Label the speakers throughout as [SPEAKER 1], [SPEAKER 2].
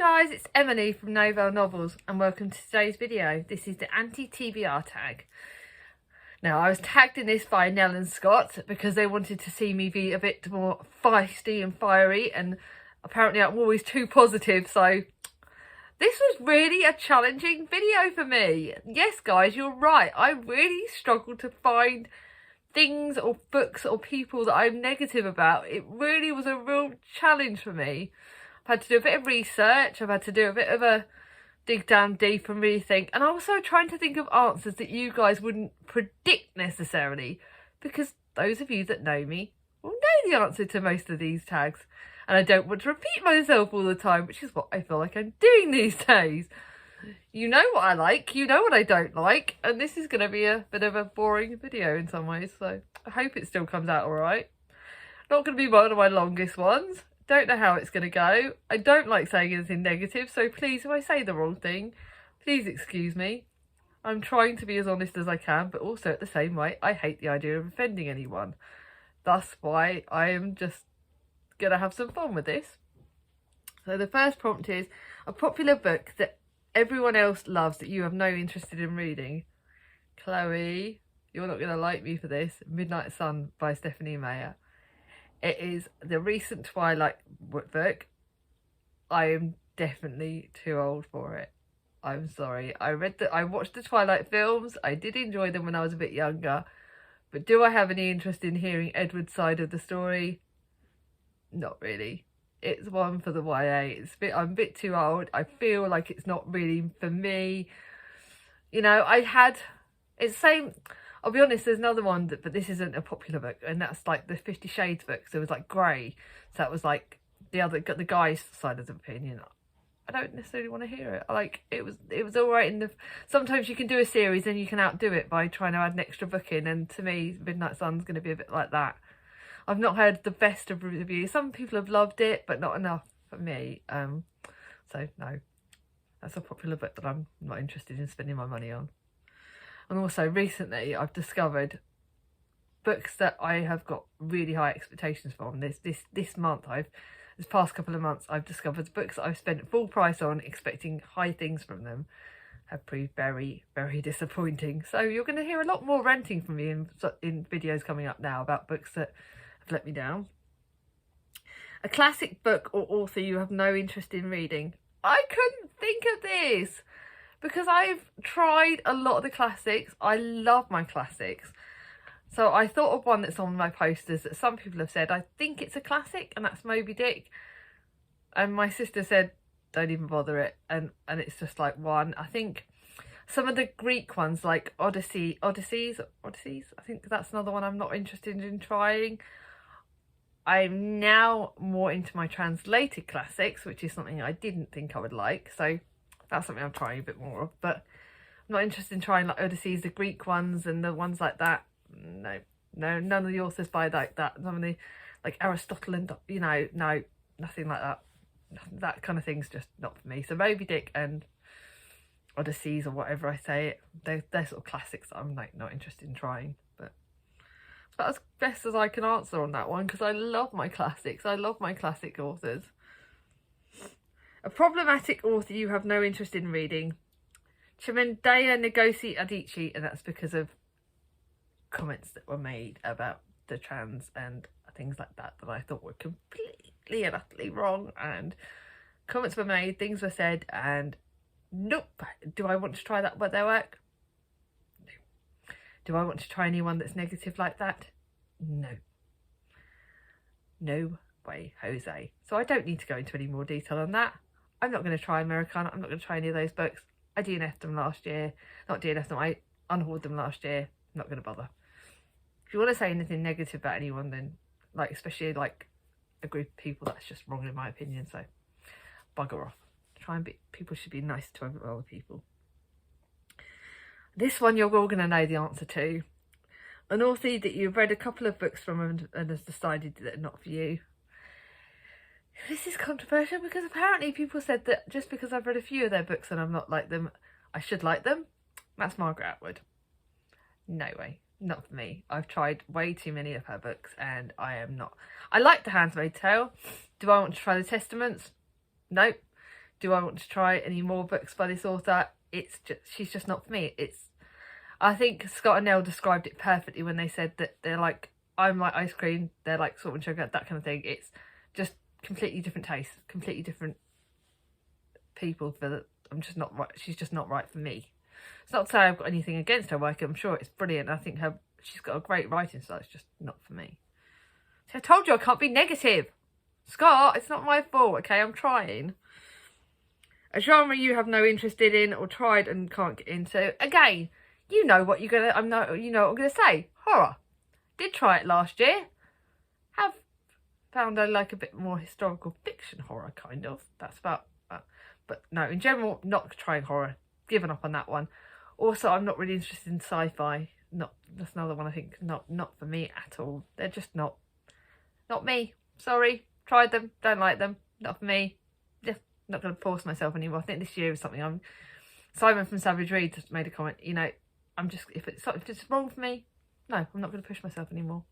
[SPEAKER 1] guys, it's Emily from Novel Novels and welcome to today's video. This is the Anti TBR tag. Now, I was tagged in this by Nell and Scott because they wanted to see me be a bit more feisty and fiery, and apparently I'm always too positive, so this was really a challenging video for me. Yes guys, you're right, I really struggled to find things or books or people that I'm negative about. It really was a real challenge for me. I've had to do a bit of research, I've had to do a bit of a dig down deep and really think, and also trying to think of answers that you guys wouldn't predict necessarily, because those of you that know me will know the answer to most of these tags, and I don't want to repeat myself all the time, which is what I feel like I'm doing these days. You know what I like, you know what I don't like, and this is going to be a bit of a boring video in some ways, so I hope it still comes out alright. Not going to be one of my longest ones. Don't know how it's going to go. I don't like saying anything negative, so please, if I say the wrong thing, please excuse me. I'm trying to be as honest as I can, but also at the same way, I hate the idea of offending anyone. That's why I am just going to have some fun with this. So the first prompt is a popular book that everyone else loves that you have no interest in reading. Chloe, you're not going to like me for this. Midnight Sun by Stephanie Meyer. It is the recent Twilight book. I am definitely too old for it. I'm sorry. I watched the Twilight films. I did enjoy them when I was a bit younger. But do I have any interest in hearing Edward's side of the story? Not really. It's one for the YA. I'm a bit too old. I feel like it's not really for me. You know, it's the same. I'll be honest, there's another one, but this isn't a popular book, and that's like the 50 Shades books. It was like grey, so that was like the guy's side of the opinion. I don't necessarily want to hear it. It was all right. Sometimes you can do a series and you can outdo it by trying to add an extra book in, and to me, Midnight Sun's going to be a bit like that. I've not heard the best of reviews. Some people have loved it, but not enough for me. So no, that's a popular book that I'm not interested in spending my money on. And also recently I've discovered books that I have got really high expectations from. This past couple of months I've discovered books that I've spent full price on expecting high things from them have proved very, very disappointing. So you're going to hear a lot more ranting from me in videos coming up now about books that have let me down. A classic book or author you have no interest in reading. I couldn't think of this, because I've tried a lot of the classics. I love my classics. So I thought of one that's on my posters that some people have said, I think it's a classic, and that's Moby Dick. And my sister said, don't even bother it. And it's just like one. I think some of the Greek ones, like Odysseys, I think that's another one I'm not interested in trying. I'm now more into my translated classics, which is something I didn't think I would like. So that's something I'm trying a bit more of, but I'm not interested in trying like Odysseys, the Greek ones and the ones like that. No, none of the authors by like that. Some of the like Aristotle and, you know, no, nothing like that. That kind of thing's just not for me. So Moby Dick and Odysseys, or whatever I say it, they're sort of classics that I'm like not interested in trying. But it's about as best as I can answer on that one, because I love my classics. I love my classic authors. A problematic author you have no interest in reading. Chimamanda Ngozi Adichie, and that's because of comments that were made about the trans and things like that I thought were completely and utterly wrong, and comments were made, things were said, and nope. Do I want to try that with their work? No. Do I want to try anyone that's negative like that? No. No way, Jose. So I don't need to go into any more detail on that. I'm not going to try Americana. I'm not going to try any of those books. I DNF'd them last year. Not DNF'd them, I unhauled them last year. I'm not going to bother. If you want to say anything negative about anyone, then, like, especially, like, a group of people, that's just wrong in my opinion. So, bugger off. People should be nice to other people. This one you're all going to know the answer to. An author that you've read a couple of books from and has decided that they're not for you. This is controversial because apparently people said that just because I've read a few of their books and I'm not like them, I should like them. That's Margaret Atwood. No way. Not for me. I've tried way too many of her books and I am not. I like The Handmaid's Tale. Do I want to try The Testaments? Nope. do I want to try any more books by this author? She's just not for me. I think Scott and Nell described it perfectly when they said that they're like, I'm like ice cream, they're like salt and sugar, that kind of thing. It's just completely different tastes, completely different people. I'm just not right. She's just not right for me. It's not to say I've got anything against her work. I'm sure it's brilliant. I think she's got a great writing style. It's just not for me. See, I told you I can't be negative. Scott, it's not my fault, okay? I'm trying. A genre you have no interest in or tried and can't get into. Again, you know what you're gonna. You know what I'm gonna say. Horror. Did try it last year. Have found I like a bit more historical fiction horror, kind of. That's about. But no, in general, not trying horror. Given up on that one. Also, I'm not really interested in sci-fi. That's another one I think not for me at all. They're just not me. Sorry, tried them, don't like them. Not for me. Just not going to force myself anymore. I think this year is something Simon from Savage Reed just made a comment. You know, if it's wrong for me, no, I'm not going to push myself anymore.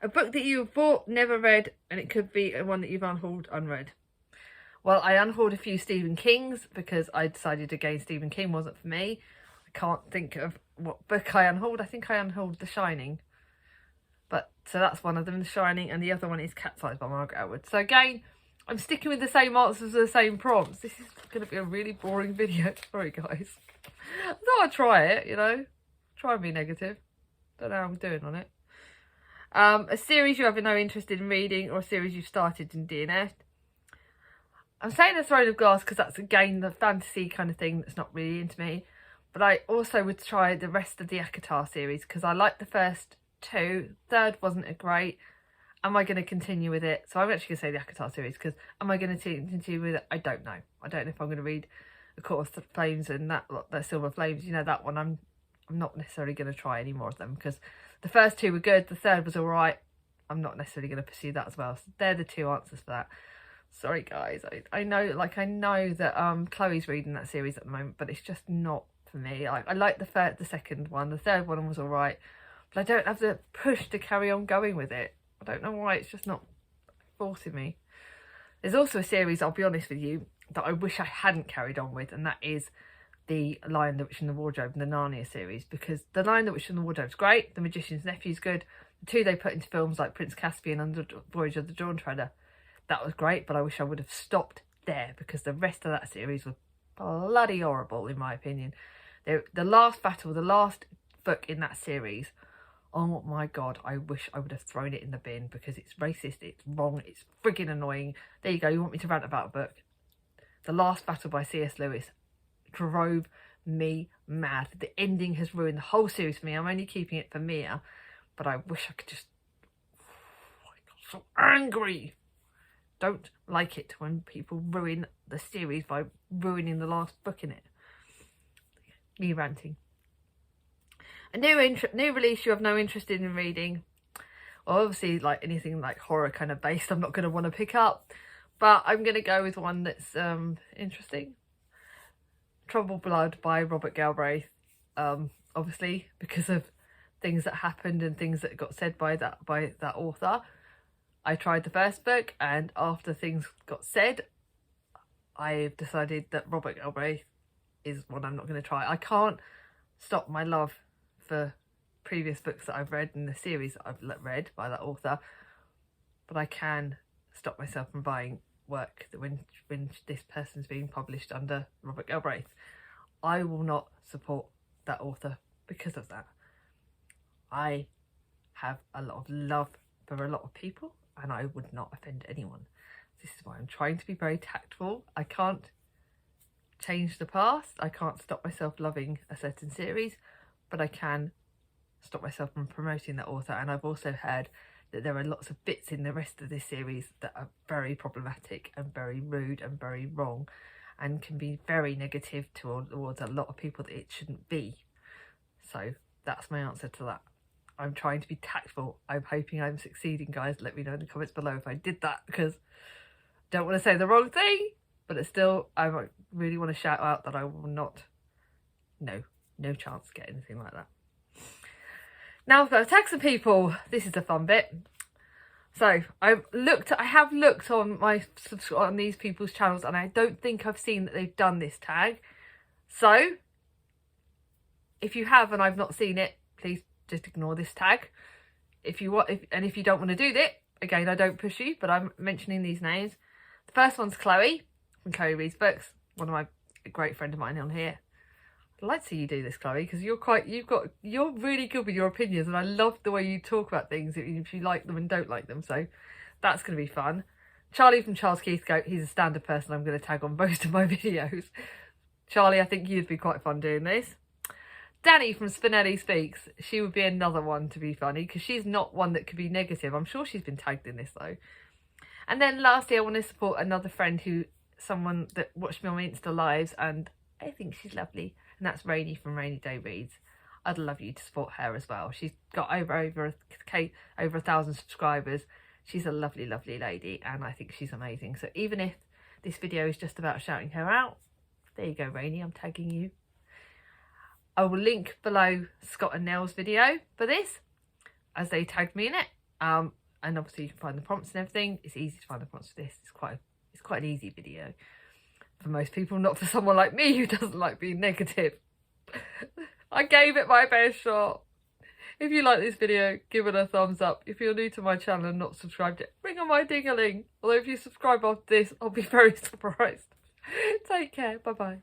[SPEAKER 1] A book that you have bought, never read, and it could be one that you've unhauled, unread. Well, I unhauled a few Stephen Kings because I decided again Stephen King wasn't for me. I can't think of what book I unhauled. I think I unhauled The Shining. So that's one of them, The Shining, and the other one is Cat's Eyes by Margaret Atwood. So again, I'm sticking with the same answers, the same prompts. This is going to be a really boring video. Sorry, guys. I thought I'd try it, you know. Try and be negative. Don't know how I'm doing on it. A series you have no interest in reading or a series you've started in DNF. I'm saying The Throne of Glass because that's, again, the fantasy kind of thing that's not really into me. But I also would try the rest of the Akatar series because I liked the first two. Third wasn't a great. Am I going to continue with it? So I'm actually going to say the Akatar series because am I going to continue with it? I don't know. I don't know if I'm going to read The Court of Flames and the Silver Flames. You know, that one I'm not necessarily going to try any more of them because the first two were good. The third was all right. I'm not necessarily going to pursue that as well. So they're the two answers for that. Sorry, guys. I know that Chloe's reading that series at the moment, but it's just not for me. I like the second one. The third one was all right, but I don't have the push to carry on going with it. I don't know why. It's just not forcing me. There's also a series, I'll be honest with you, that I wish I hadn't carried on with, and that is The Lion, the Witch and the Wardrobe, and the Narnia series, because The Lion, the Witch and the Wardrobe is great. The Magician's Nephew is good. The two they put into films like Prince Caspian and The Voyage of the Dawn Treader, that was great, but I wish I would have stopped there because the rest of that series was bloody horrible, in my opinion. The last battle, the last book in that series, oh my God, I wish I would have thrown it in the bin because it's racist, it's wrong, it's frigging annoying. There you go, you want me to rant about a book? The Last Battle by C.S. Lewis drove me mad. The ending has ruined the whole series for me. I'm only keeping it for Mia, but I wish I could just... Oh, I got so angry. Don't like it when people ruin the series by ruining the last book in it. Me ranting. A new release you have no interest in reading. Well, obviously, like anything like horror kind of based, I'm not going to want to pick up. But I'm going to go with one that's interesting. Troubled Blood by Robert Galbraith. Obviously, because of things that happened and things that got said by that author. I tried the first book, and after things got said, I've decided that Robert Galbraith is one I'm not going to try. I can't stop my love for previous books that I've read in the series that I've read by that author, but I can stop myself from buying work that when this person's being published under Robert Galbraith. I will not support that author because of that. I have a lot of love for a lot of people, and I would not offend anyone. This is why I'm trying to be very tactful. I can't change the past. I can't stop myself loving a certain series, but I can stop myself from promoting that author. And I've also heard that there are lots of bits in the rest of this series that are very problematic and very rude and very wrong and can be very negative towards a lot of people that it shouldn't be. So that's my answer to that. I'm trying to be tactful. I'm hoping I'm succeeding, guys. Let me know in the comments below if I did that, because I don't want to say the wrong thing, but it's still, I really want to shout out that I will not, no chance to get anything like that. Now I've got to tag some people. This is a fun bit. So I have looked on on these people's channels, and I don't think I've seen that they've done this tag. So if you have and I've not seen it, please just ignore this tag. If you don't want to do that, again, I don't push you, but I'm mentioning these names. The first one's Chloe from Chloe Reads Books, one of a great friend of mine on here. I'd like to see you do this, Chloe, because you're really good with your opinions, and I love the way you talk about things, if you like them and don't like them. So that's going to be fun. Charlie from Charles Keith Goat, he's a standard person I'm going to tag on most of my videos. Charlie, I think you'd be quite fun doing this. Danny from Spinelli Speaks, she would be another one to be funny, because she's not one that could be negative. I'm sure she's been tagged in this though. And then lastly, I want to support another friend someone that watched me on my Insta Lives, and I think she's lovely, and that's Rainy from Rainy Day Reads. I'd love you to support her as well. She's got over 1,000 subscribers. She's a lovely, lovely lady, and I think she's amazing. So even if this video is just about shouting her out, there you go, Rainy, I'm tagging you. I will link below Scott and Nell's video for this, as they tagged me in it. And obviously you can find the prompts and everything. It's easy to find the prompts for this. It's quite an easy video for most people, not for someone like me who doesn't like being negative. I gave it my best shot. If you like this video, give it a thumbs up. If you're new to my channel and not subscribed yet, ring on my ding-a-ling. Although if you subscribe after this, I'll be very surprised. Take care. Bye-bye.